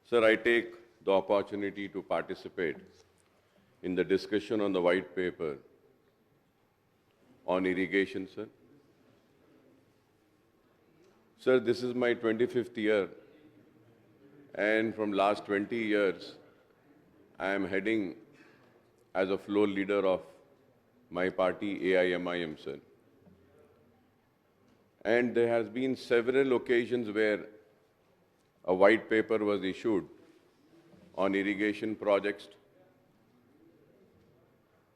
Sir, I take the opportunity to participate in the discussion on the white paper on irrigation, sir. Sir, this is my 25th year, and from last 20 years, I am heading as a floor leader of my party, AIMIM, sir. And there has been several occasions where a white paper was issued on irrigation projects.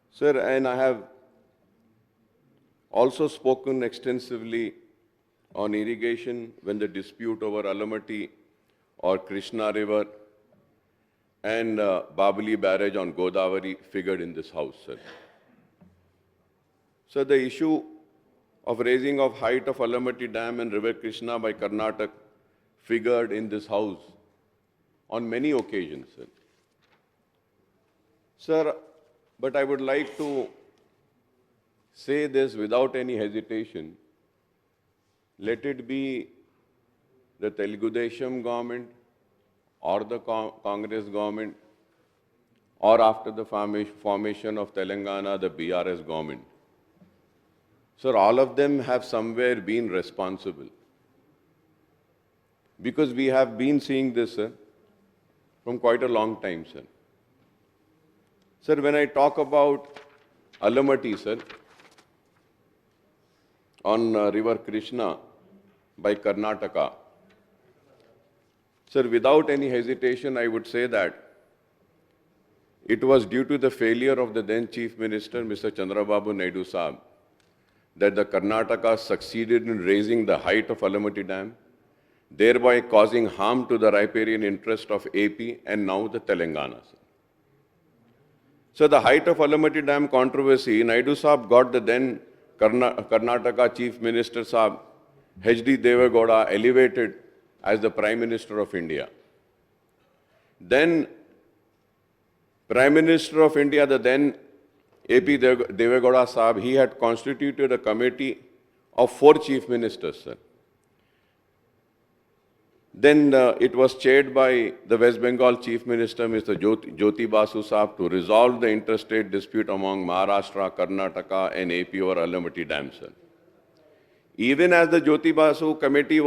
Sir, and I have also spoken extensively on irrigation when the dispute over Alamati or Krishna River and Babali Barrage on Godavari figured in this house, sir. So the issue of raising of height of Alamati Dam and River Krishna by Karnataka figured in this house on many occasions, sir. Sir, but I would like to say this without any hesitation. Let it be the Telugu Desam government or the Congress government or after the formation of Telangana, the BRS government. Sir, all of them have somewhere been responsible. Because we have been seeing this, sir, from quite a long time, sir. Sir, when I talk about Alamati, sir, on River Krishna by Karnataka, sir, without any hesitation, I would say that it was due to the failure of the then Chief Minister, Mr. Chandrababu Naidu Saab, that the Karnataka succeeded in raising the height of Alamati Dam, thereby causing harm to the riparian interest of AP and now the Telangana. So the height of Alamati Dam controversy, Naidu Saab got the then Karnataka Chief Minister Saab, H.D. Devegowda, elevated as the Prime Minister of India. Then Prime Minister of India, the then AP Devegowda Saab, he had constituted a committee of 4 Chief Ministers, sir. Then it was chaired by the West Bengal Chief Minister, Mr. Jyoti Basu Saab, to resolve the interstate dispute among Maharashtra, Karnataka and AP over Alamati Dam, sir. Even as the Jyoti Basu committee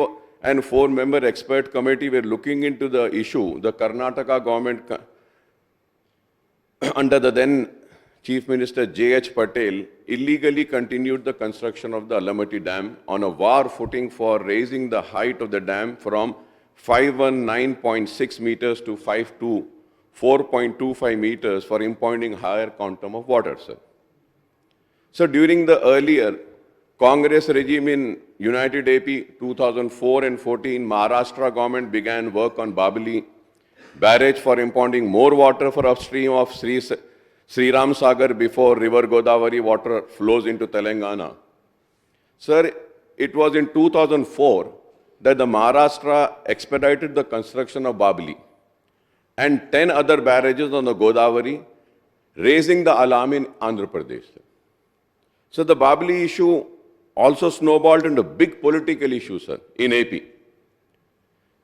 and 4-member expert committee were looking into the issue, the Karnataka government under the then Chief Minister J.H. Patel illegally continued the construction of the Alamati Dam on a war footing for raising the height of the dam from 519.6 meters to 4.25 meters for impounding higher quantum of water, sir. So during the earlier Congress regime in United AP 2004 and 14, Maharashtra government began work on Babali Barrage for impounding more water for upstream of Sriram Sagar before River Godavari water flows into Telangana. Sir, it was in 2004 that the Maharashtra expedited the construction of Babali and 10 other barrages on the Godavari, raising the alarm in Andhra Pradesh. So the Babali issue also snowballed into big political issue, sir, in AP,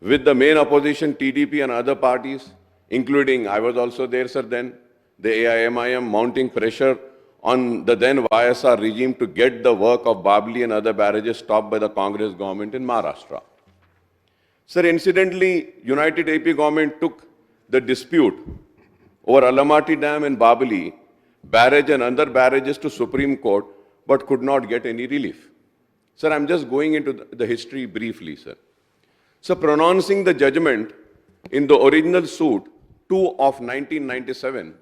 with the main opposition, TDP and other parties, including, I was also there, sir, then, the AIMIM mounting pressure on the then YSR regime to get the work of Babali and other barrages stopped by the Congress government in Maharashtra. Sir, incidentally, United AP government took the dispute over Alamati Dam and Babali barrage and other barrages to Supreme Court, but could not get any relief. Sir, I'm just going into the history briefly, sir. So, pronouncing the judgment in the original suit 2 of 1997,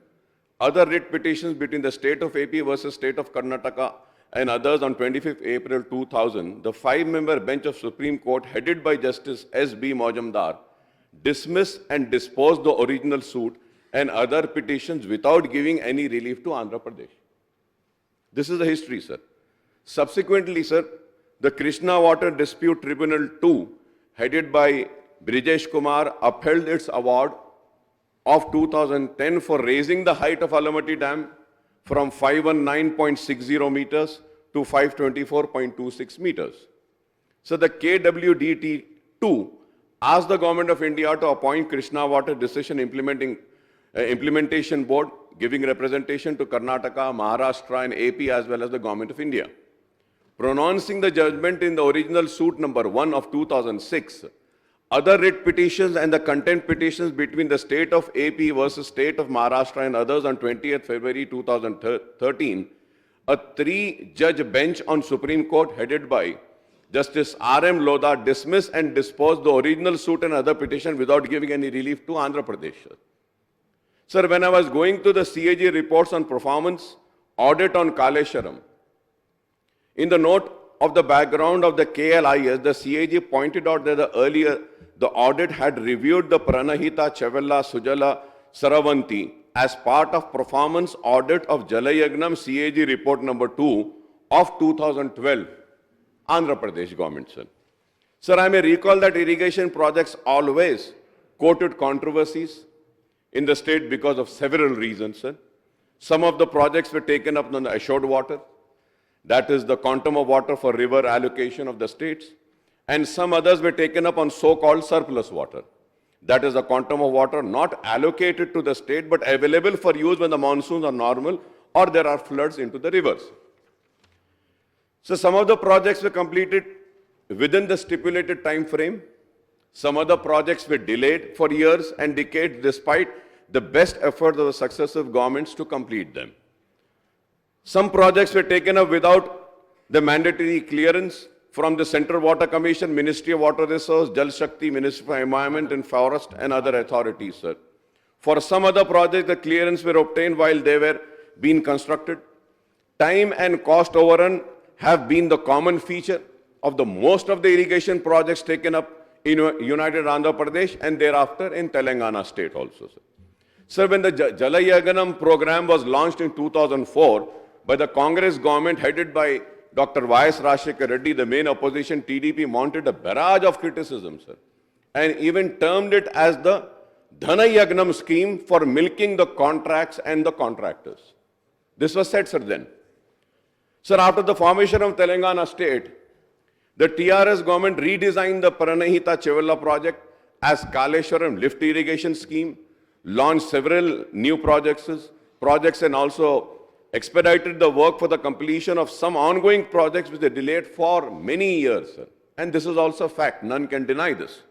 other writ petitions between the state of AP versus state of Karnataka and others on 25th April 2000, the 5-member bench of Supreme Court headed by Justice S.B. Majumdar dismissed and disposed the original suit and other petitions without giving any relief to Andhra Pradesh. This is the history, sir. Subsequently, sir, the Krishna Water Dispute Tribunal 2, headed by Brijesh Kumar, upheld its award of 2010 for raising the height of Alamati Dam from 519.60 meters to 524.26 meters. So the KWDT 2 asked the Government of India to appoint Krishna Water Decision Implementation Board, giving representation to Karnataka, Maharashtra and AP as well as the Government of India. Pronouncing the judgment in the original suit number 1 of 2006, other writ petitions and the contempt petitions between the state of AP versus state of Maharashtra and others on 20th February 2013, a 3-judge bench on Supreme Court headed by Justice R.M. Lodha dismissed and disposed the original suit and other petition without giving any relief to Andhra Pradesh. Sir, when I was going to the CAG reports on performance, audit on Kaleshwaram, in the note of the background of the KLIS, the CAG pointed out that the audit had reviewed the Pranahita, Chevella, Sujala, Saravanti as part of performance audit of Jalayagnam CAG report number 2 of 2012, Andhra Pradesh government, sir. Sir, I may recall that irrigation projects always quoted controversies in the state because of several reasons, sir. Some of the projects were taken up on the assured water, that is the quantum of water for river allocation of the states, and some others were taken up on so-called surplus water. That is the quantum of water not allocated to the state but available for use when the monsoons are normal or there are floods into the rivers. So some of the projects were completed within the stipulated time frame. Some other projects were delayed for years and decades despite the best efforts of the successive governments to complete them. Some projects were taken up without the mandatory clearance from the Central Water Commission, Ministry of Water Resources, Jal Shakti, Ministry for Environment and Forest and other authorities, sir. For some other projects, the clearance were obtained while they were being constructed. Time and cost overrun have been the common feature of the most of the irrigation projects taken up in United Andhra Pradesh and thereafter in Telangana state also, sir. Sir, when the Jalayagnam program was launched in 2004 by the Congress government headed by Dr. Y.S. Reddy, the main opposition TDP mounted a barrage of criticism, sir, and even termed it as the Dhanayagnam scheme for milking the contracts and the contractors. This was said, sir, then. Sir, after the formation of Telangana state, the TRS government redesigned the Pranahita Chevella project as Kaleshwaram lift irrigation scheme, launched several new projects and also expedited the work for the completion of some ongoing projects which were delayed for many years, sir. And this is also a fact, none can deny this.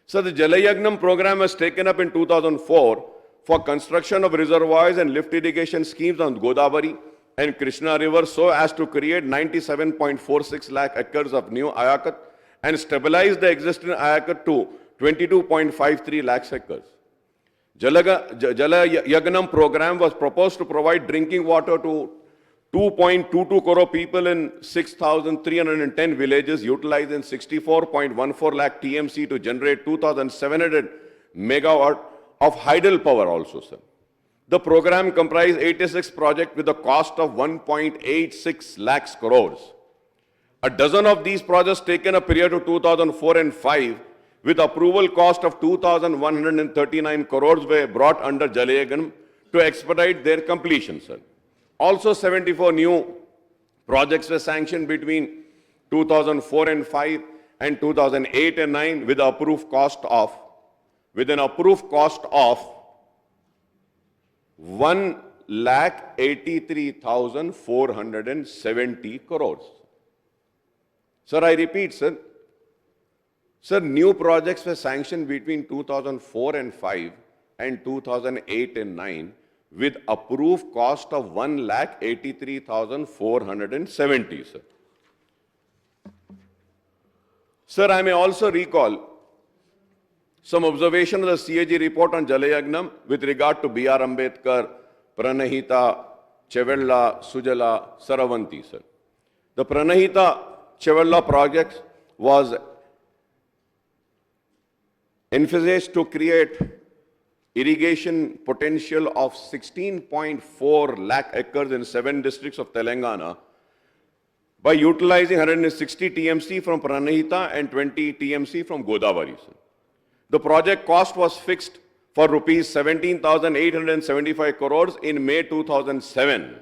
So the Jalayagnam program was taken up in 2004 for construction of reservoirs and lift irrigation schemes on Godavari and Krishna River so as to create 97.46 lakh acres of new ayakat and stabilize the existing ayakat to 22.53 lakh acres. Jalayagnam program was proposed to provide drinking water to 2.22 crore people in 6,310 villages, utilizing 64.14 lakh TMC to generate 2,700 megawatt of hydel power also, sir. The program comprised 86 projects with a cost of 1.86 lakhs crores. A dozen of these projects taken a period of 2004 and 5 with approval cost of 2,139 crores were brought under Jalayagnam to expedite their completion, sir. Also, 74 new projects were sanctioned between 2004 and 5 and 2008 and 9 with an approved cost of 1,83,470 crores. Sir, I repeat, sir. Sir, new projects were sanctioned between 2004 and 5 and 2008 and 9 with approved cost of 1,83,470, sir. Sir, I may also recall some observation of the CAG report on Jalayagnam with regard to B.R. Ambedkar, Pranahita, Chevella, Sujala, Saravanti, sir. The Pranahita Chevella project was envisaged to create irrigation potential of 16.4 lakh acres in 7 districts of Telangana by utilizing 160 TMC from Pranahita and 20 TMC from Godavari, sir. The project cost was fixed for rupees 17,875 crores in May 2007,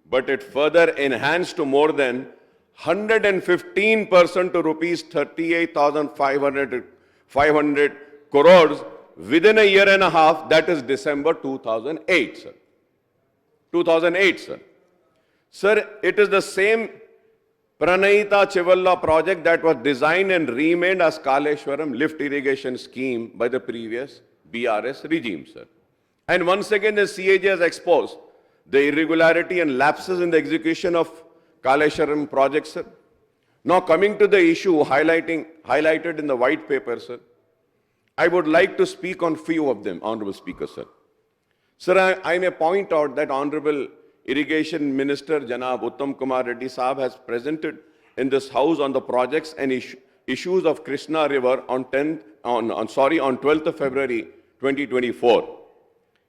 but it further enhanced to more than 115% to rupees 38,500 500 crores within a year and a half, that is December 2008, sir. 2008, sir. Sir, it is the same Pranayita Chivalla project that was designed and renamed as Kaleshwaram lift irrigation scheme by the previous BRS regime, sir. And once again, the CAG has exposed the irregularity and lapses in the execution of Kaleshwaram project, sir. Now coming to the issue highlighted in the white paper, sir, I would like to speak on few of them, Honorable Speaker, sir. Sir, I may point out that Honorable Irrigation Minister Janab Uttam Kumar Reddy Saab has presented in this House on the projects and issues of Krishna River on 12th of February 2024.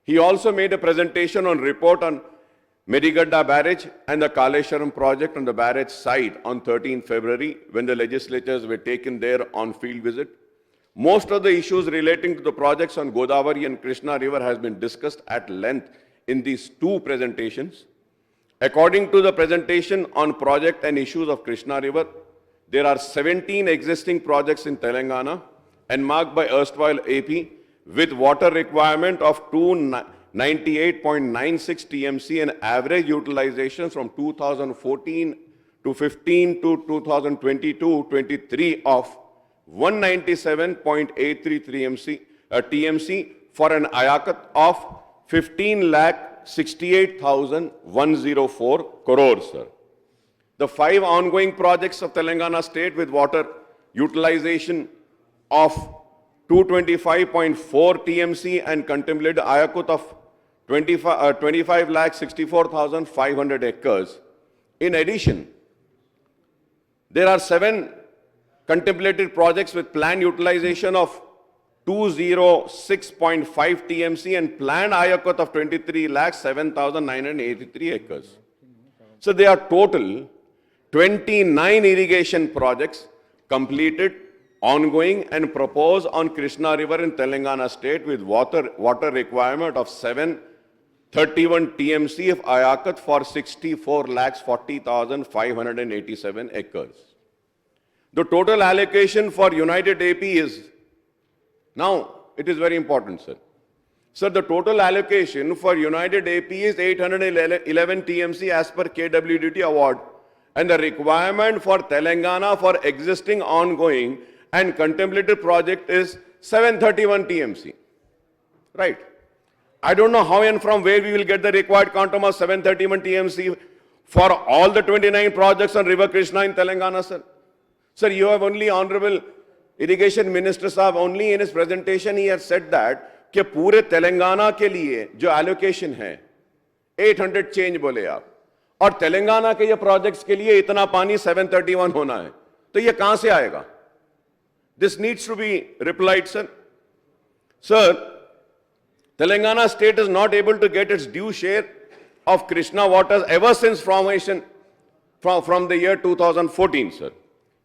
He also made a presentation on report on Medigadda Barrage and the Kaleshwaram project on the barrage site on 13th February when the legislators were taken there on field visit. Most of the issues relating to the projects on Godavari and Krishna River has been discussed at length in these two presentations. According to the presentation on project and issues of Krishna River, there are 17 existing projects in Telangana and marked by erstwhile AP with water requirement of 298.96 TMC and average utilization from 2014 to 15 to 2022-23 of 197.83 TMC for an ayakat of 15,68,104 crores, sir. The 5 ongoing projects of Telangana state with water utilization of 225.4 TMC and contemplated ayakut of 25,64,500 acres. In addition, there are 7 contemplated projects with planned utilization of 206.5 TMC and planned ayakut of 23,07,983 acres. So there are total 29 irrigation projects completed, ongoing and proposed on Krishna River in Telangana state with water requirement of 731 TMC of ayakat for 64,40,587 acres. The total allocation for United AP is, now it is very important, sir. Sir, the total allocation for United AP is 811 TMC as per KWDT award, and the requirement for Telangana for existing, ongoing and contemplated project is 731 TMC. Right. I don't know how and from where we will get the required quantum of 731 TMC for all the 29 projects on River Krishna in Telangana, sir. Sir, you have only Honorable Irrigation Minister Saab, only in his presentation he has said that कि पूरे तेलंगाना के लिए जो allocation है 800 change बोले आप, और तेलंगाना के ये projects के लिए इतना पानी 731 होना है, तो ये कहां से आएगा? This needs to be replied, sir. Sir, Telangana state is not able to get its due share of Krishna waters ever since formation from the year 2014, sir.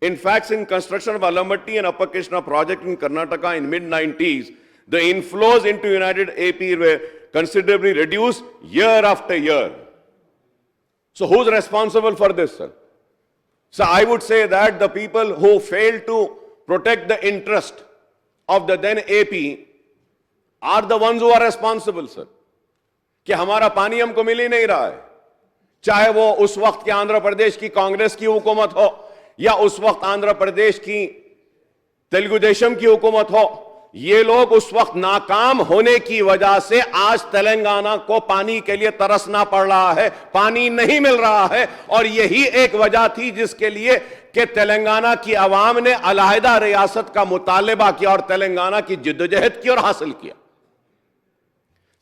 In fact, in construction of Alamatti and Upper Krishna project in Karnataka in mid-90s, the inflows into United AP were considerably reduced year after year. So who's responsible for this, sir? So I would say that the people who failed to protect the interest of the then AP are the ones who are responsible, sir. कि हमारा पानी हमको मिल ही नहीं रहा है, चाहे वो उस वक्त के आंध्र प्रदेश की कांग्रेस की हुकूमत हो या उस वक्त आंध्र प्रदेश की तेलुगु देशम की हुकूमत हो. ये लोग उस वक्त नाकाम होने की वजह से आज तेलंगाना को पानी के लिए तरसना पड़ रहा है, पानी नहीं मिल रहा है, और यही एक वजह थी जिसके लिए कि तेलंगाना की आवाम ने अलहदा रियासत का मुतालबा किया और तेलंगाना की जिद्दोजहद की और हासिल किया.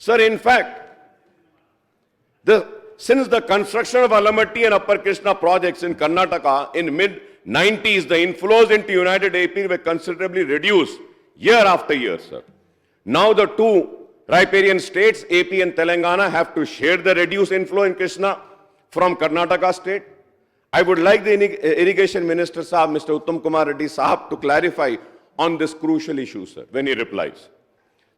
Sir, in fact, since the construction of Alamatti and Upper Krishna projects in Karnataka in mid-90s, the inflows into United AP were considerably reduced year after year, sir. Now the two riparian states, AP and Telangana, have to share the reduced inflow in Krishna from Karnataka state. I would like the Irrigation Minister Saab, Mr. Uttam Kumar Reddy Saab, to clarify on this crucial issue, sir, when he replies.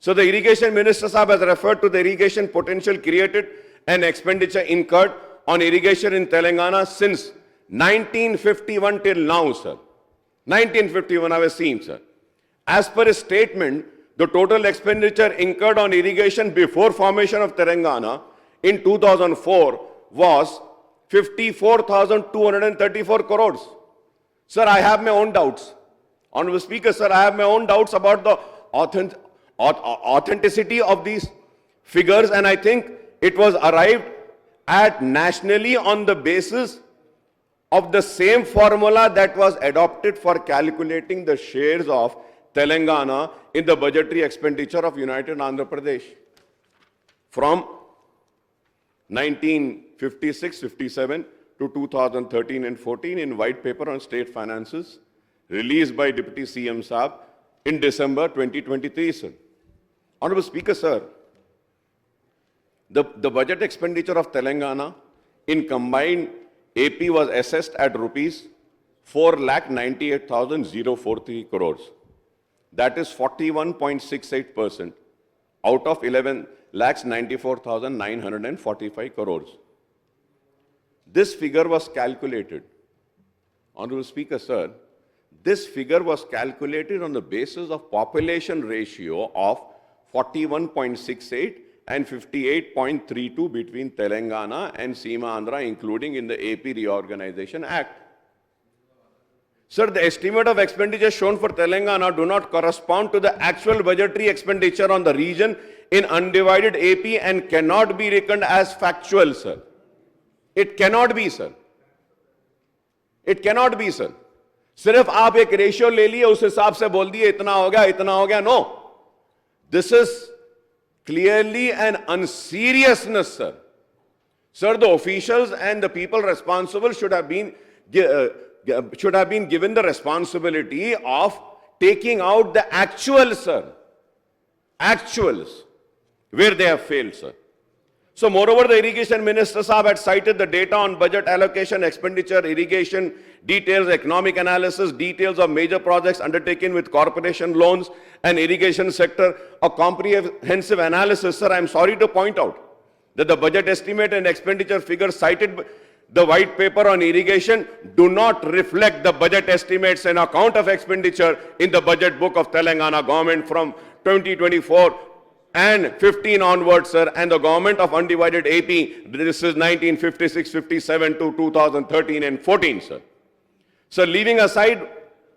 So the Irrigation Minister Saab has referred to the irrigation potential created and expenditure incurred on irrigation in Telangana since 1951 till now, sir. 1951 I was seen, sir. As per his statement, the total expenditure incurred on irrigation before formation of Telangana in 2004 was 54,234 crores. Sir, I have my own doubts. Honorable Speaker, sir, I have my own doubts about the authenticity of these figures, and I think it was arrived at nationally on the basis of the same formula that was adopted for calculating the shares of Telangana in the budgetary expenditure of United Andhra Pradesh from 1956-57 to 2013 and 14 in White Paper on State Finances released by Deputy CM Saab in December 2023, sir. Honorable Speaker, sir, the budget expenditure of Telangana in combined AP was assessed at rupees 4,98,043 crores. That is 41.68% out of 11,94,945 crores. This figure was calculated. Honorable Speaker, sir, this figure was calculated on the basis of population ratio of 41.68 and 58.32 between Telangana and Seema Andhra, including in the AP Reorganization Act. Sir, the estimate of expenditure shown for Telangana do not correspond to the actual budgetary expenditure on the region in undivided AP and cannot be reckoned as factual, sir. It cannot be, sir. It cannot be, sir. सिर्फ आप एक ratio ले लिए उस हिसाब से बोल दिए इतना हो गया no this is clearly an unseriousness, sir. Sir, the officials and the people responsible should have been given the responsibility of taking out the actuals, sir. Actuals, where they have failed, sir. So, moreover, the irrigation minister Saab had cited the data on budget allocation, expenditure, irrigation, details, economic analysis, details of major projects undertaken with corporation loans and irrigation sector, a comprehensive analysis. Sir, I am sorry to point out that the budget estimate and expenditure figures cited the white paper on irrigation do not reflect the budget estimates and account of expenditure in the budget book of Telangana government from 2024 and 15 onwards, sir, and the government of undivided AP, this is 1956-57 to 2013 and 14, sir. So leaving aside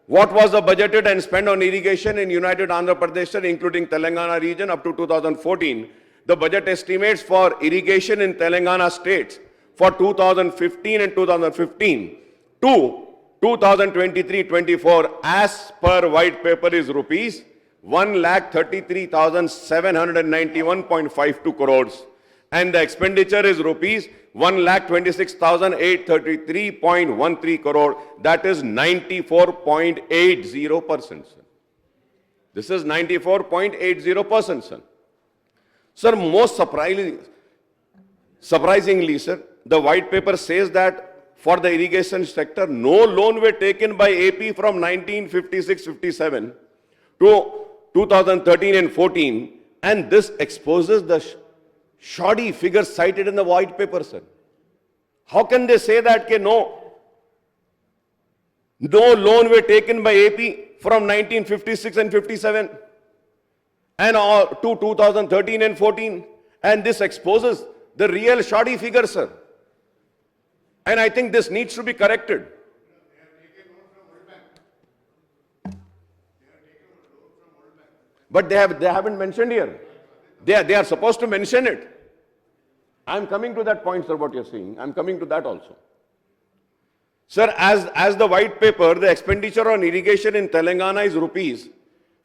what was the budgeted and spent on irrigation in United Andhra Pradesh, sir, including Telangana region up to 2014, the budget estimates for irrigation in Telangana states for 2015 and 2015 to 2023-24 as per white paper is rupees 1,33,791.52 crores and the expenditure is rupees 1,26,833.13 crore, that is 94.80%. This is 94.80%, sir. Sir, most surprisingly, sir, the white paper says that for the irrigation sector, no loan were taken by AP from 1956-57 to 2013 and 14, and this exposes the shoddy figures cited in the white paper, sir. How can they say that no loan were taken by AP from 1956 and 57 and to 2013 and 14, and this exposes the real shoddy figures, sir. And I think this needs to be corrected. But they haven't mentioned here. They are supposed to mention it. I am coming to that point, sir, what you are saying. I am coming to that also. Sir, as the white paper, the expenditure on irrigation in Telangana is rupees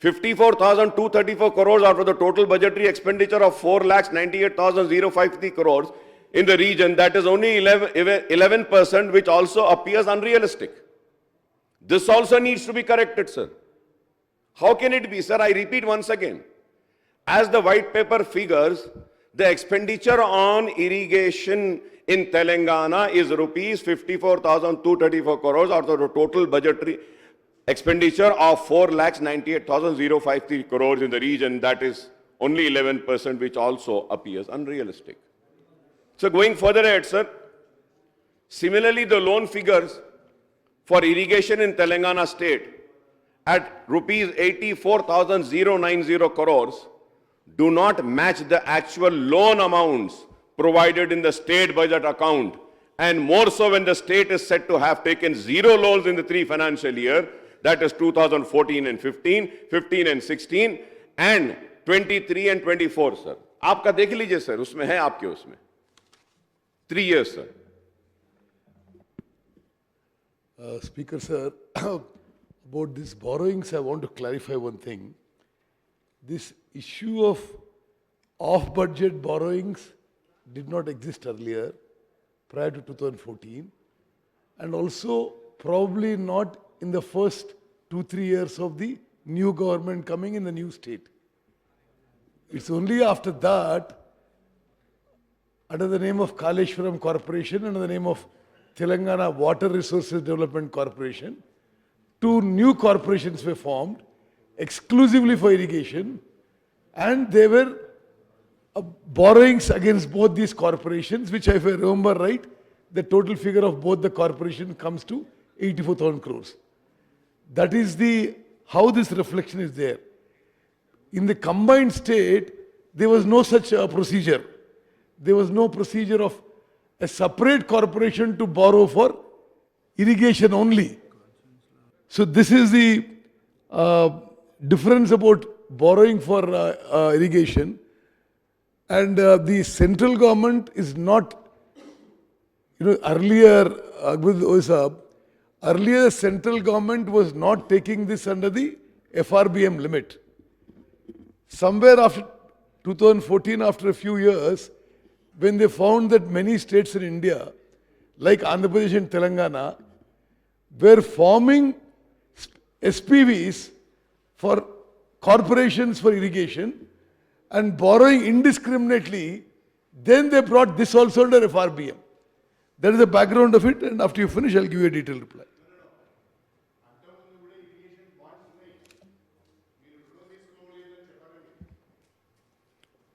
54,234 crores out of the total budgetary expenditure of 4,98,053 crores in the region. That is only 11%, which also appears unrealistic. This also needs to be corrected, sir. How can it be, sir? I repeat once again. As the white paper figures, the expenditure on irrigation in Telangana is rupees 54,234 crores out of the total budgetary expenditure of 4,98,053 crores in the region. That is only 11%, which also appears unrealistic. So going further ahead, sir, similarly, the loan figures for irrigation in Telangana state at rupees 84,090 crores do not match the actual loan amounts provided in the state budget account, and more so when the state is said to have taken zero loans in the 3 financial year, that is 2014 and 15, 15 and 16, and 23 and 24, sir. आपका देख लीजिए sir, उसमें है आपके उसमें 3 years, sir. Speaker, sir, about these borrowings, I want to clarify one thing. This issue of off-budget borrowings did not exist earlier, prior to 2014, and also probably not in the first 2-3 years of the new government coming in the new state. It's only after that, under the name of Kaleshwaram Corporation, under the name of Telangana Water Resources Development Corporation, 2 new corporations were formed exclusively for irrigation, and there were borrowings against both these corporations, which, if I remember right, the total figure of both the corporations comes to 84,000 crores. That is how this reflection is there. In the combined state, there was no such procedure. There was no procedure of a separate corporation to borrow for irrigation only. So this is the difference about borrowing for irrigation. And the central government is not, earlier, earlier the central government was not taking this under the FRBM limit. Somewhere after 2014, after a few years, when they found that many states in India, like Andhra Pradesh and Telangana, were forming SPVs for corporations for irrigation and borrowing indiscriminately, then they brought this also under FRBM. That is the background of it, and after you finish, I'll give you a detailed reply.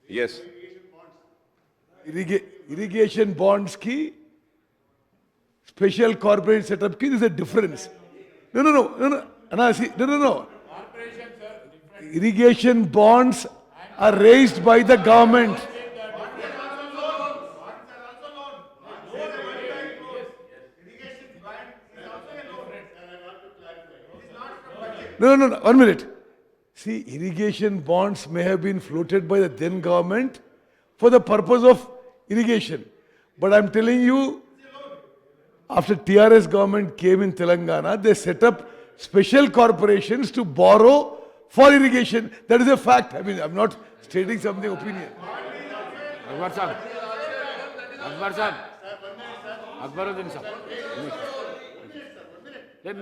Yes. Irrigation bonds ki, special corporate setup ki, there is a difference. No. Irrigation bonds are raised by the government. No, 1 minute. See, irrigation bonds may have been floated by the then government for the purpose of irrigation. But I'm telling you, after TRS government came in Telangana, they set up special corporations to borrow for irrigation. That is a fact. I mean, I'm not stating something opinion. Akbaruddin sir.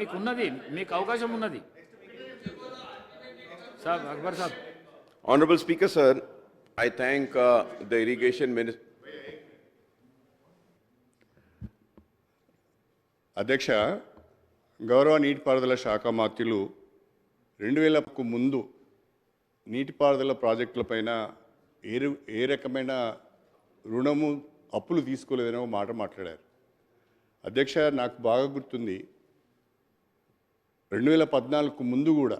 మీకు ఉన్నది మీకు అవకాశం ఉన్నది sir Akbar sir. Honorable Speaker, sir, I thank the irrigation minister. అధ్యక్ష, గౌరవ నీటిపారుదల శాఖ మంత్రులు 2000కు ముందు నీటిపారుదల ప్రాజెక్టులపైన ఏ రకమైన రుణము అప్పులు తీసుకోలేదనే ఒక మాట మాట్లాడారు. అధ్యక్ష, నాకు బాగా గుర్తుంది, 2014కు ముందు కూడా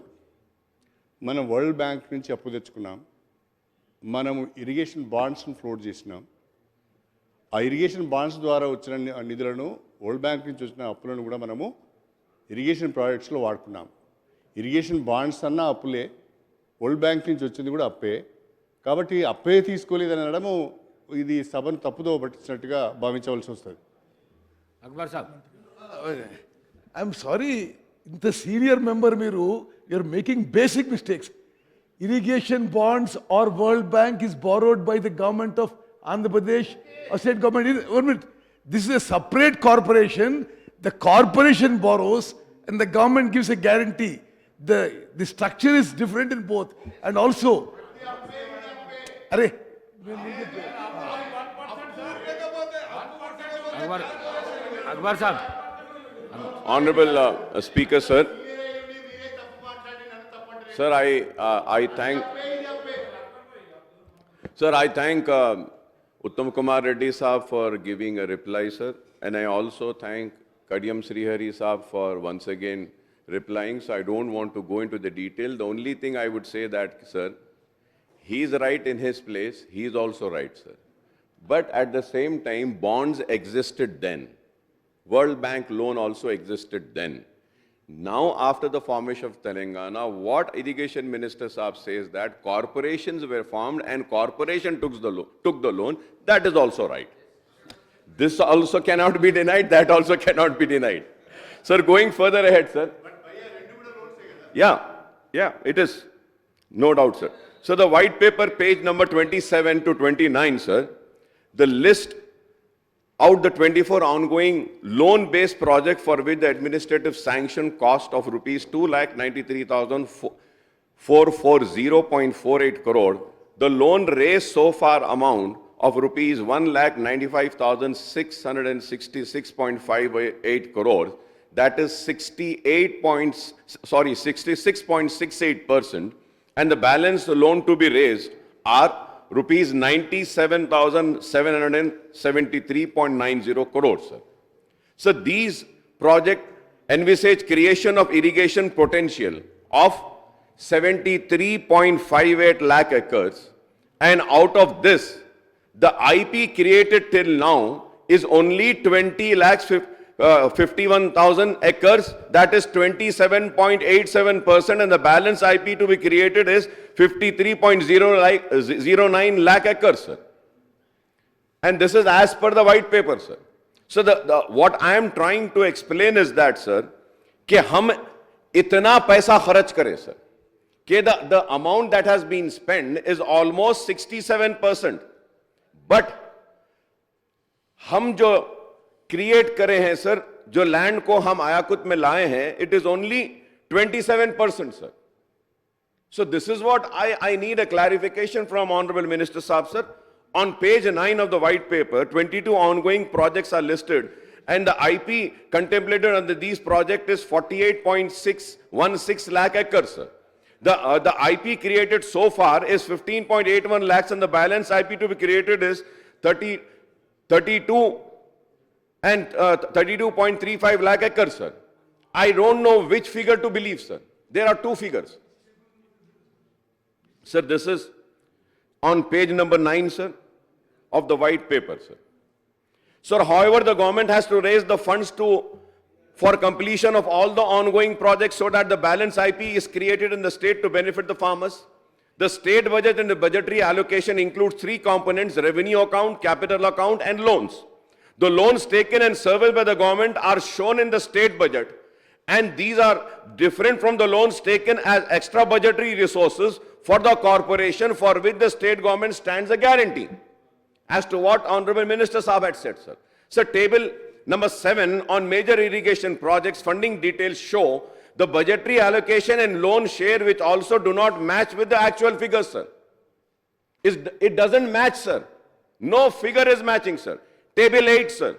మనం వరల్డ్ బ్యాంక్ నుంచి అప్పు తెచ్చుకున్నాం. మనము ఇరిగేషన్ బాండ్స్ను ఫ్లోట్ చేసినాం. ఆ ఇరిగేషన్ బాండ్స్ ద్వారా వచ్చిన నిధులను, వరల్డ్ బ్యాంక్ నుంచి వచ్చిన అప్పులను కూడా మనము ఇరిగేషన్ ప్రాజెక్ట్స్లో వాడుకున్నాం. ఇరిగేషన్ బాండ్స్ అన్న అప్పులే, వరల్డ్ బ్యాంక్ నుంచి వచ్చింది కూడా అప్పే. కాబట్టి అప్పే తీసుకోలేదని అనడము ఇది సభను తప్పుదో పట్టించినట్టుగా భావించవలసి వస్తుంది. అక్బర్ సాబ్, ఐఎమ్ సారీ, ఇంత సీనియర్ మెంబర్ మీరు, you're making basic mistakes. Irrigation bonds or World Bank is borrowed by the government of Andhra Pradesh or state government. 1 minute. This is a separate corporation. The corporation borrows and the government gives a guarantee. The structure is different in both. And also, Akbar sir. Honorable Speaker, sir. Sir, I thank Uttam Kumar Reddy Saab for giving a reply, sir. And I also thank Kadiyam Srihari Saab for once again replying, so I don't want to go into the detail. The only thing I would say that, sir, he is right in his place, he is also right, sir. But at the same time, bonds existed then. World Bank loan also existed then. Now, after the formation of Telangana, what Irrigation Minister Saab says that corporations were formed and corporation took the loan, that is also right. This also cannot be denied, that also cannot be denied. Sir, going further ahead, sir. Yeah, it is. No doubt, sir. So the white paper, page number 27 to 29, sir, the list out the 24 ongoing loan-based project for which the administrative sanction cost of rupees 2,93,440.48 crore, the loan raised so far amount of rupees 1,95,666.58 crore, that is 66.68%, and the balance loan to be raised are rupees 97,773.90 crores, sir. So these projects envisage creation of irrigation potential of 73.58 lakh acres, and out of this, the IP created till now is only 20 lakhs 51,000 acres, that is 27.87%, and the balance IP to be created is 53.09 lakh acres, sir. And this is as per the white paper, sir. So what I am trying to explain is that, sir, कि हम इतना पैसा खर्च करें, sir, कि the amount that has been spent is almost 67%, but हम जो create करे हैं, सर, जो लैंड को हम आयाकुत में लाए हैं, it is only 27%, sir. So this is what I need a clarification from Honorable Minister Saab, sir. On page 9 of the white paper, 22 ongoing projects are listed, and the IP contemplated under these projects is 48.616 lakh acres, sir. The IP created so far is 15.81 lakhs, and the balance IP to be created is 32.35 lakh acres, sir. I don't know which figure to believe, sir. There are two figures. Sir, this is on page number 9, sir, of the white paper, sir. Sir, however, the government has to raise the funds for completion of all the ongoing projects so that the balance IP is created in the state to benefit the farmers. The state budget and the budgetary allocation includes three components: revenue account, capital account, and loans. The loans taken and serviced by the government are shown in the state budget, and these are different from the loans taken as extra budgetary resources for the corporation, for which the state government stands a guarantee. As to what Honorable Minister Saab had said, sir. Sir, table number 7 on major irrigation projects funding details show the budgetary allocation and loan share, which also do not match with the actual figures, sir. It doesn't match, sir. No figure is matching, sir. Table 8, sir,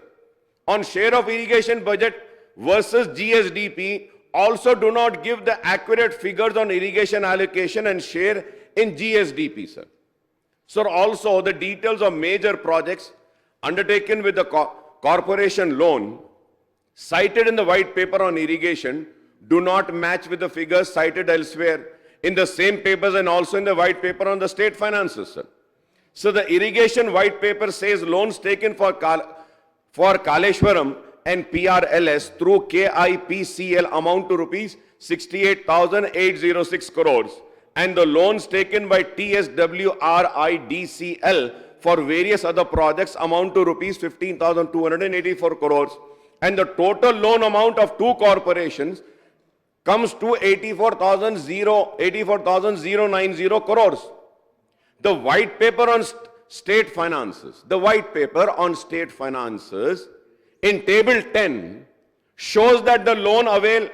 on share of irrigation budget versus GSDP also do not give the accurate figures on irrigation allocation and share in GSDP, sir. Sir, also the details of major projects undertaken with the corporation loan cited in the white paper on irrigation do not match with the figures cited elsewhere in the same papers and also in the white paper on the state finances, sir. So the irrigation white paper says loans taken for Kaleshwaram and PRLS through KIPCL amount to rupees 68,806 crores, and the loans taken by TSWRIDCL for various other projects amount to rupees 15,284 crores, and the total loan amount of two corporations comes to 84,090 crores. The white paper on state finances, in table 10 shows that the loan availed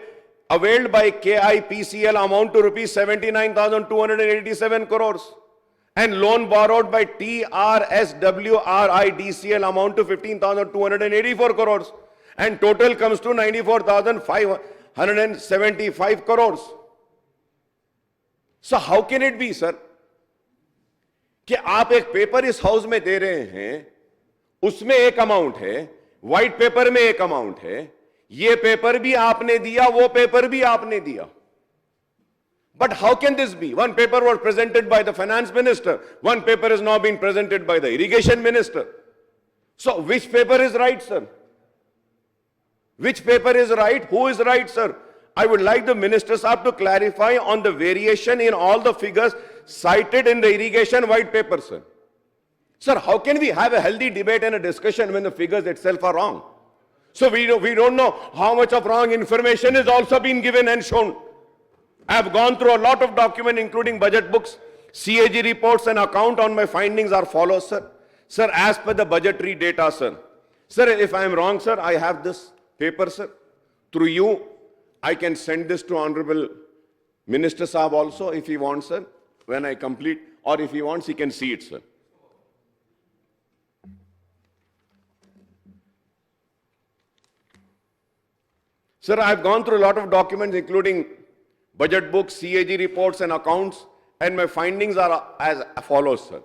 by KIPCL amount to rupees 79,287 crores, and loan borrowed by TRSWRIDCL amount to 15,284 crores, and total comes to 94,575 crores. So how can it be, sir, कि आप एक paper इस house में दे रहे हैं, उसमें एक amount है, व्हाइट पेपर में एक अमाउंट है, ये पेपर भी आपने दिया, वो पेपर भी आपने दिया. But how can this be? One paper was presented by the finance minister, one paper is now being presented by the irrigation minister. So which paper is right, sir? Which paper is right? Who is right, sir? I would like the minister sahab to clarify on the variation in all the figures cited in the irrigation white paper, sir. Sir, how can we have a healthy debate and a discussion when the figures itself are wrong? So we don't know how much of wrong information is also been given and shown. I have gone through a lot of documents, including budget books, CAG reports, and account on my findings are follows, sir. Sir, as per the budgetary data, sir. Sir, if I am wrong, sir, I have this paper, sir. Through you, I can send this to Honorable Minister Saab also, if he wants, sir, when I complete, or if he wants, he can see it, sir. Sir, I have gone through a lot of documents, including budget books, CAG reports, and accounts, and my findings are as follows, sir.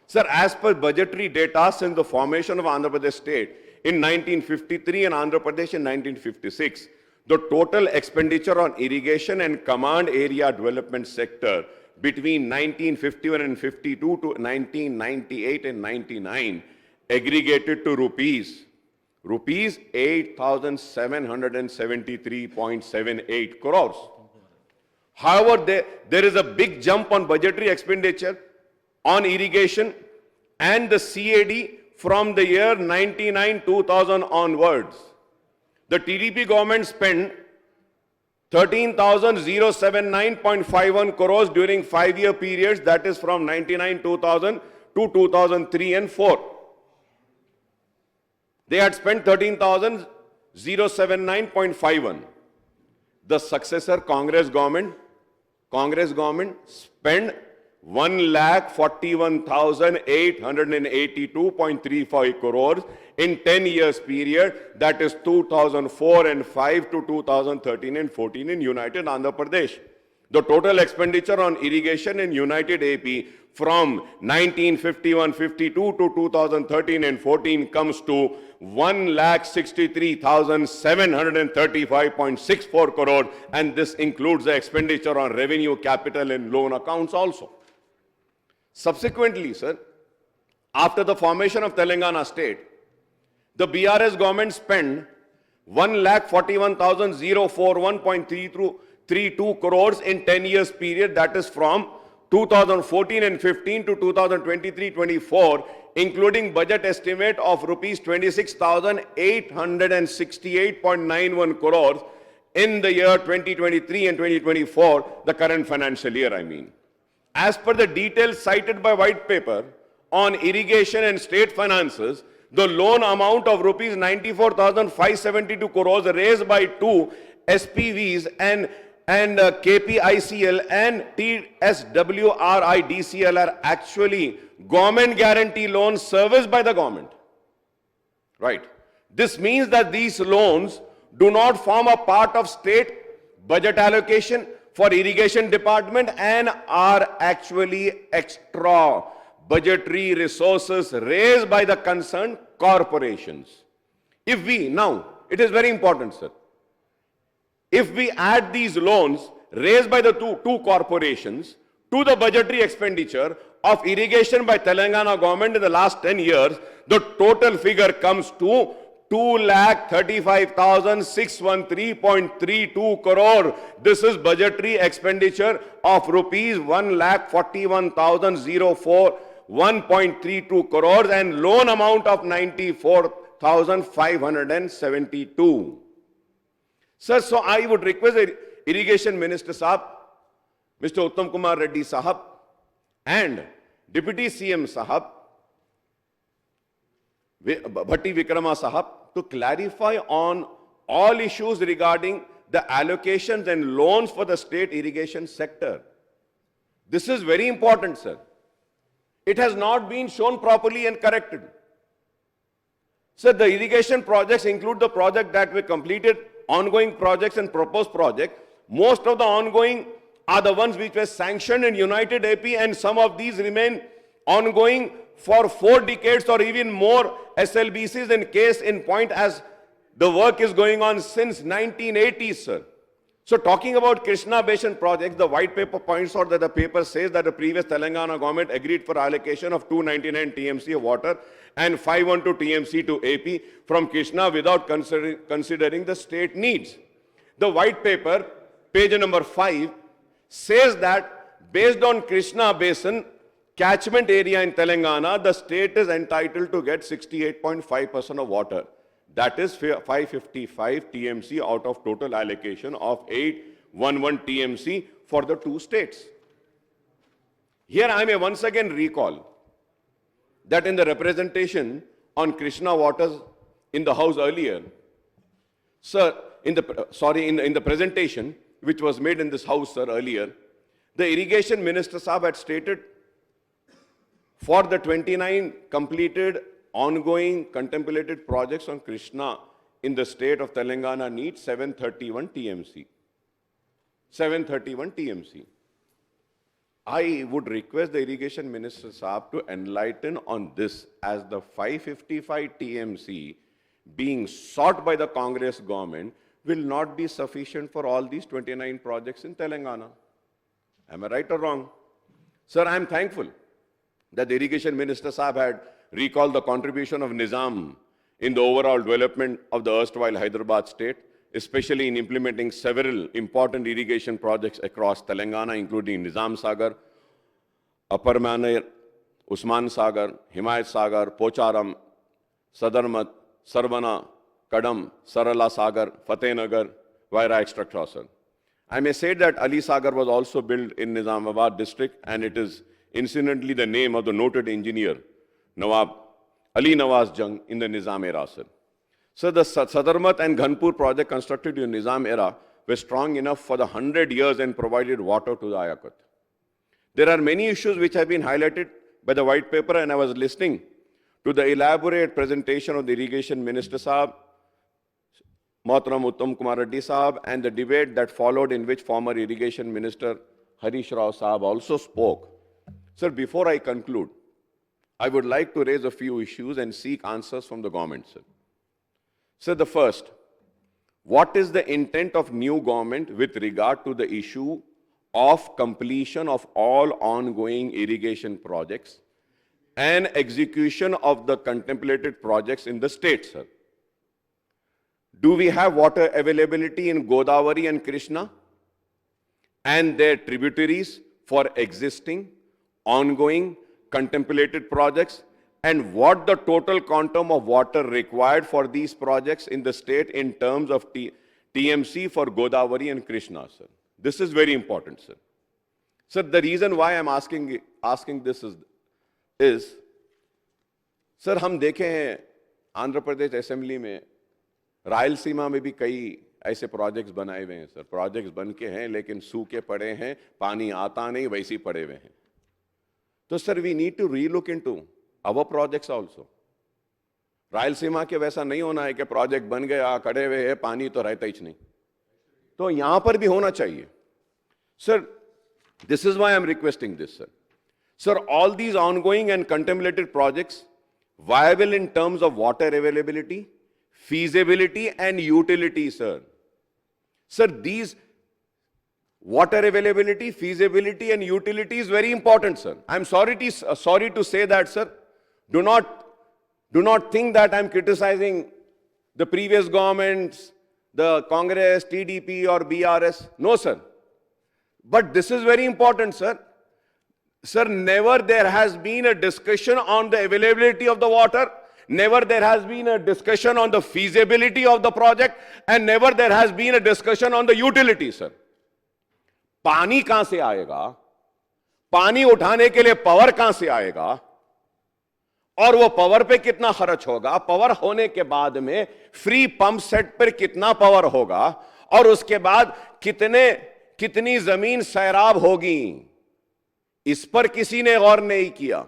Sir, as per budgetary data since the formation of Andhra Pradesh state in 1953 and Andhra Pradesh in 1956, the total expenditure on irrigation and command area development sector between 1951 and 52 to 1998 and 99 aggregated to rupees 8,773.78 crores. However, there is a big jump on budgetary expenditure on irrigation and the CAD from the year 99-2000 onwards. The TDP government spent 13,079.51 crores during 5-year periods, that is from 99-2000 to 2003 and 4. They had spent 13,079.51. The successor Congress government spent 1,41,882.35 crores in 10 years period, that is 2004 and 5 to 2013 and 14 in United Andhra Pradesh. The total expenditure on irrigation in United AP from 1951-52 to 2013 and 14 comes to 1,63,735.64 crore, and this includes the expenditure on revenue, capital and loan accounts also. Subsequently, sir, after the formation of Telangana state, the BRS government spent 1,41,041.32 crores in 10 years period, that is from 2014 and 15 to 2023-24, including budget estimate of rupees 26,868.91 crores in the year 2023 and 2024, the current financial year, I mean. As per the details cited by white paper on irrigation and state finances, the loan amount of rupees 94,572 crores raised by two SPVs and KPICL and TSWRIDCL are actually government guarantee loans serviced by the government. Right. This means that these loans do not form a part of state budget allocation for irrigation department and are actually extra budgetary resources raised by the concerned corporations. If we, now, it is very important, sir. If we add these loans raised by the two corporations to the budgetary expenditure of irrigation by Telangana government in the last 10 years, the total figure comes to 2,35,613.32 crore. This is budgetary expenditure of rupees 1,41,041.32 crores and loan amount of 94,572. Sir, so I would request the Irrigation Minister Sahab, Mr. Uttam Kumar Reddy Sahab, and Deputy CM Sahab, Bhatti Vikrama Sahab, to clarify on all issues regarding the allocations and loans for the state irrigation sector. This is very important, sir. It has not been shown properly and corrected. Sir, the irrigation projects include the project that we completed, ongoing projects and proposed projects. Most of the ongoing are the ones which were sanctioned in United AP, and some of these remain ongoing for 4 decades or even more SLBCs in case in point, as The work is going on since 1980s, sir. So talking about Krishna Basin projects, the white paper points out that the paper says that the previous Telangana government agreed for allocation of 299 TMC of water and 512 TMC to AP from Krishna without considering the state needs. The white paper, page number 5, says that based on Krishna Basin catchment area in Telangana, the state is entitled to get 68.5% of water. That is 555 TMC out of total allocation of 811 TMC for the two states. Here I may once again recall that in the representation on Krishna waters in the House earlier, sir, in the presentation which was made in this House, sir, earlier, the Irrigation Minister Saab had stated for the 29 completed ongoing contemplated projects on Krishna in the state of Telangana need 731 TMC. 731 TMC. I would request the Irrigation Minister Saab to enlighten on this, as the 555 TMC being sought by the Congress government will not be sufficient for all these 29 projects in Telangana. Am I right or wrong? Sir, I am thankful that the Irrigation Minister Saab had recalled the contribution of Nizam in the overall development of the erstwhile Hyderabad state, especially in implementing several important irrigation projects across Telangana, including Nizam Sagar, Upper Manar, Usman Sagar, Himayat Sagar, Pocharam, Sadarmat, Sarvana, Kadam, Sarala Sagar, Fatehnagar, Vaira, etc. Sir. I may say that Ali Sagar was also built in Nizamabad district, and it is incidentally the name of the noted engineer Nawab Ali Nawaz Jung in the Nizam era, sir. So the Sadarmat and Ghanpur project constructed in Nizam era were strong enough for the 100 years and provided water to the Ayakat. There are many issues which have been highlighted by the white paper, and I was listening to the elaborate presentation of the Irrigation Minister Saab, Mohtaram Uttam Kumar Saab, and the debate that followed, in which former Irrigation Minister Harish Rao Saab also spoke. Sir, before I conclude, I would like to raise a few issues and seek answers from the government, sir. Sir, the first, what is the intent of new government with regard to the issue of completion of all ongoing irrigation projects and execution of the contemplated projects in the state, sir? Do we have water availability in Godavari and Krishna and their tributaries for existing, ongoing, contemplated projects, and what the total quantum of water required for these projects in the state in terms of TMC for Godavari and Krishna, sir? This is very important, sir. Sir, the reason why I'm asking this is, sir, हम देखे हैं Andhra Pradesh assembly में, रायलसीमा में भी कई ऐसे projects बनाए हुए हैं, सर. प्रोजेक्ट्स बन के हैं लेकिन सूखे पड़े हैं, पानी आता नहीं, वैसे ही पड़े हुए हैं. तो sir, we need to relook into our projects also. Rayalaseema के वैसा नहीं होना है कि प्रोजेक्ट बन गया, खड़े हुए हैं, पानी तो रहता ही नहीं. तो यहां पर भी होना चाहिए. Sir, this is why I'm requesting this, sir. Sir, all these ongoing and contemplated projects viable in terms of water availability, feasibility and utility, sir. Sir, these water availability, feasibility and utility is very important, sir. I'm sorry to say that, sir. Do not think that I'm criticizing the previous governments, the Congress, TDP or BRS. No, sir. But this is very important, sir. Sir, never there has been a discussion on the availability of the water, never there has been a discussion on the feasibility of the project, and never there has been a discussion on the utility, sir. पानी कहां से आएगा, पानी उठाने के लिए power कहां से आएगा, और वो पावर पे कितना खर्च होगा, पावर होने के बाद में फ्री पंप सेट पर कितना पावर होगा, और उसके बाद कितनी जमीन सैराब होगी, इस पर किसी ने गौर नहीं किया.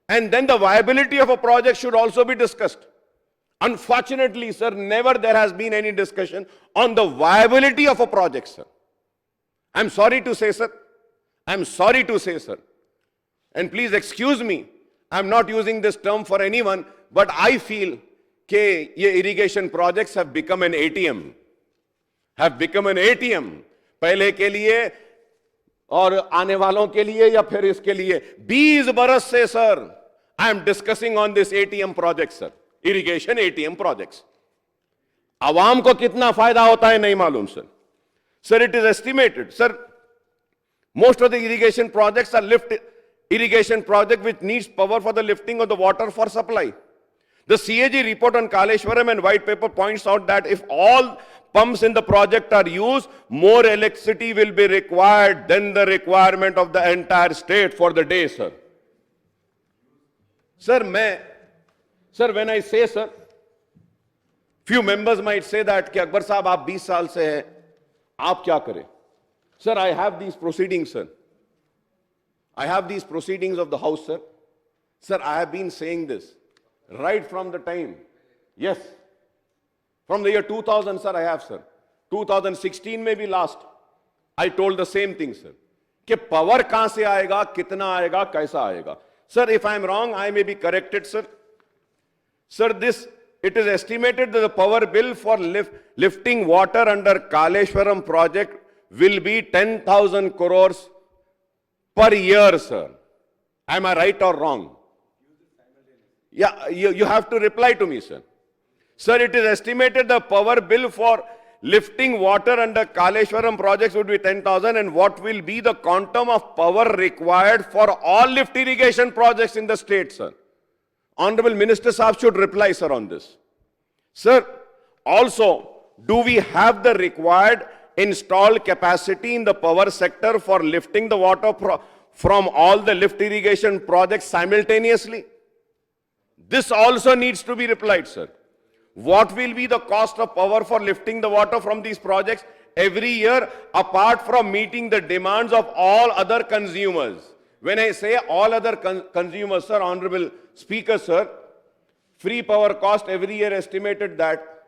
And then the viability of a project should also be discussed. Unfortunately, sir, never there has been any discussion on the viability of a project, sir. I'm sorry to say, sir. I'm sorry to say, sir. And please excuse me, I'm not using this term for anyone, but I feel कि ये irrigation projects have become an ATM, have become an ATM, पहले के लिए और आने वालों के लिए या फिर इसके लिए 20 बरस से sir I am discussing on this ATM project sir, irrigation ATM projects. आवाम को कितना फायदा होता है नहीं मालूम sir. Sir it is estimated sir, most of the irrigation projects are lift irrigation project which needs power for the lifting of the water for supply. The CAG report on Kaleshwaram and white paper points out that if all pumps in the project are used, more electricity will be required than the requirement of the entire state for the day, sir. Sir, when I say, sir, few members might say that कि अकबर साहब आप 20 साल से हैं, आप क्या करें? Sir, I have these proceedings, sir. I have these proceedings of the House, sir. Sir, I have been saying this right from the time. Yes. From the year 2000, sir, I have, sir. 2016 में भी last. I told the same thing, sir. कि power कहां से आएगा, कितना आएगा, कैसा आएगा. Sir, if I am wrong, I may be corrected, sir. Sir, it is estimated that the power bill for lifting water under Kaleshwaram project will be 10,000 crores per year, sir. Am I right or wrong? Yeah, you have to reply to me, sir. Sir, it is estimated the power bill for lifting water under Kaleshwaram projects would be 10,000, and what will be the quantum of power required for all lift irrigation projects in the state, sir? Honorable Minister Saab should reply, sir, on this. Sir, also, do we have the required installed capacity in the power sector for lifting the water from all the lift irrigation projects simultaneously? This also needs to be replied, sir. What will be the cost of power for lifting the water from these projects every year, apart from meeting the demands of all other consumers? When I say all other consumers, sir, Honorable Speaker, sir, free power cost every year estimated that,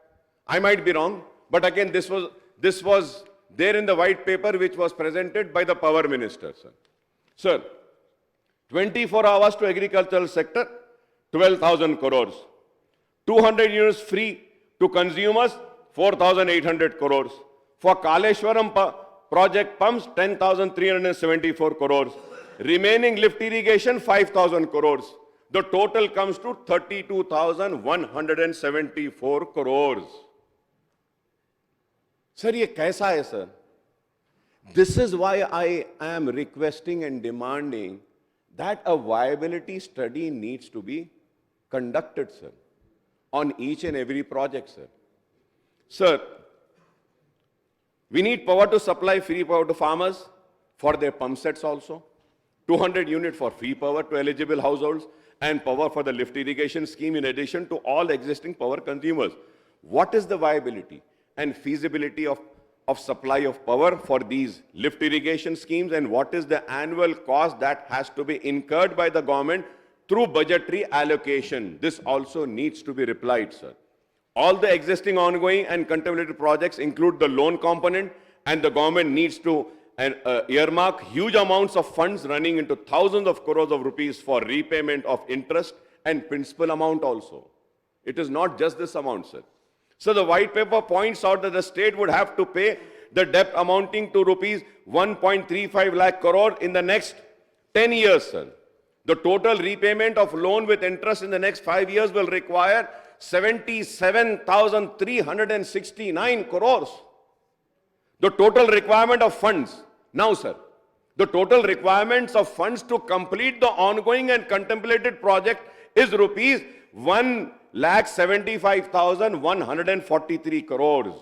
I might be wrong, but again, this was there in the white paper which was presented by the Power Minister, sir. Sir, 24 hours to agricultural sector, 12,000 crores. 200 units free to consumers, 4,800 crores. For Kaleshwaram project pumps, 10,374 crores. Remaining lift irrigation, 5,000 crores. The total comes to 32,174 crores. Sir, ये कैसा है, sir? This is why I am requesting and demanding that a viability study needs to be conducted, sir, on each and every project, sir. Sir, we need power to supply free power to farmers for their pump sets also. 200 units for free power to eligible households and power for the lift irrigation scheme in addition to all existing power consumers. What is the viability and feasibility of supply of power for these lift irrigation schemes, and what is the annual cost that has to be incurred by the government through budgetary allocation? This also needs to be replied, sir. All the existing ongoing and contemplated projects include the loan component, and the government needs to earmark huge amounts of funds running into thousands of crores of rupees for repayment of interest and principal amount also. It is not just this amount, sir. So the white paper points out that the state would have to pay the debt amounting to rupees 1.35 lakh crore in the next 10 years, sir. The total repayment of loan with interest in the next 5 years will require 77,369 crores. The total requirement of funds, now sir, the total requirements of funds to complete the ongoing and contemplated project is rupees 1,75,143 crores.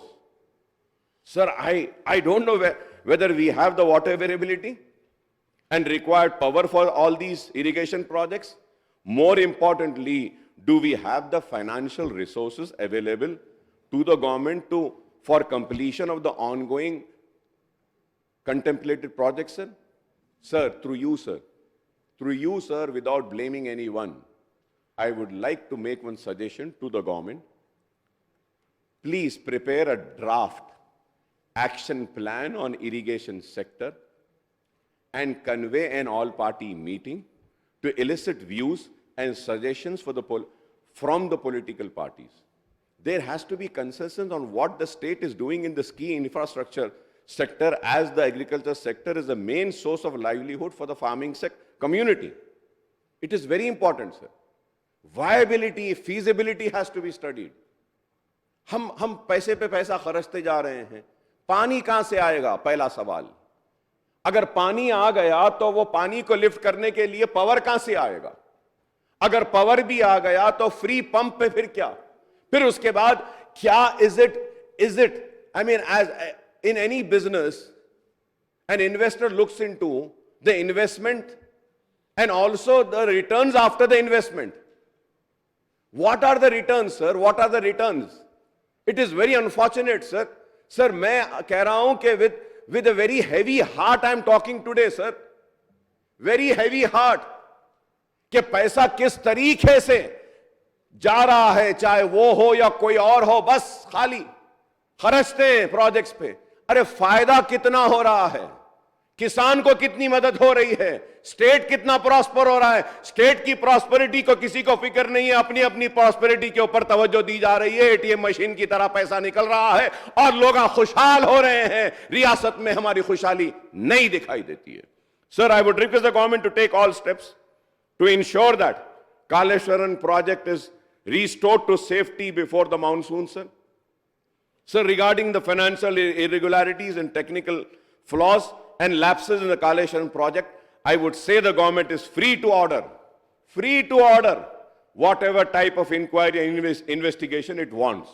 Sir, I don't know whether we have the water availability and required power for all these irrigation projects. More importantly, do we have the financial resources available to the government for completion of the ongoing contemplated projects, sir? Sir, through you, sir, without blaming anyone, I would like to make one suggestion to the government. Please prepare a draft action plan on irrigation sector and convey an all-party meeting to elicit views and suggestions from the political parties. There has to be consensus on what the state is doing in this key infrastructure sector, as the agriculture sector is the main source of livelihood for the farming community. It is very important, sir. Viability, feasibility has to be studied. हम पैसे पे पैसा खर्चते जा रहे हैं, पानी कहां से आएगा? पहला सवाल। अगर पानी आ गया तो वो पानी को लिफ्ट करने के लिए पावर कहां से आएगा? अगर पावर भी आ गया तो फ्री पंप पे फिर क्या? फिर उसके बाद क्या is it I mean, as in any business, an investor looks into the investment and also the returns after the investment. What are the returns, sir? What are the returns? It is very unfortunate, sir. Sir, मैं कह रहा हूं कि with a very heavy heart I am talking today, sir. Very heavy heart. कि पैसा किस तरीके से जा रहा है, चाहे वो हो या कोई और हो, बस खाली खर्चते हैं प्रोजेक्ट्स पे। अरे फायदा कितना हो रहा है? किसान को कितनी मदद हो रही है? स्टेट कितना प्रॉस्पर हो रहा है? स्टेट की प्रॉस्पेरिटी को किसी को फिक्र नहीं है, अपनी अपनी प्रॉस्पेरिटी के ऊपर तवज्जो दी जा रही है। एटीएम मशीन की तरह पैसा निकल रहा है और लोग खुशहाल हो रहे हैं। रियासत में हमारी खुशहाली नहीं दिखाई देती है। Sir, I would request the government to take all steps to ensure that Kaleshwaram project is restored to safety before the monsoon, sir. Sir, regarding the financial irregularities and technical flaws and lapses in the Kaleshwaram project, I would say the government is free to order whatever type of inquiry and investigation it wants.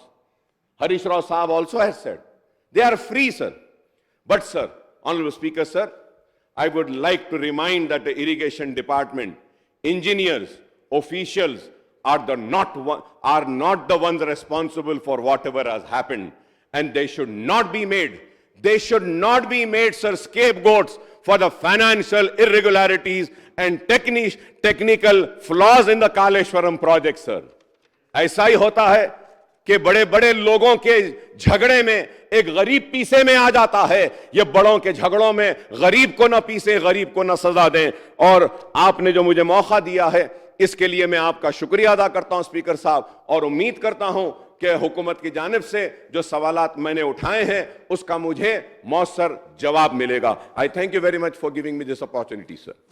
Harish Rao Saab also has said, they are free, sir. But, sir, Honorable Speaker, sir, I would like to remind that the irrigation department, engineers, officials are not the ones responsible for whatever has happened, and they should not be made, sir, scapegoats for the financial irregularities and technical flaws in the Kaleshwaram project, sir. ऐसा ही होता है कि बड़े बड़े लोगों के झगड़े में एक गरीब पीछे में आ जाता है। ये बड़ों के झगड़ों में गरीब को ना पीसे, गरीब को ना सजा दें। और आपने जो मुझे मौका दिया है, इसके लिए मैं आपका शुक्रिया अदा करता हूं स्पीकर साहब, और उम्मीद करता हूं कि हुकूमत की जानिब से जो सवालात मैंने उठाए हैं उसका मुझे मौसर जवाब मिलेगा। आई thank you very much for giving me this opportunity, sir.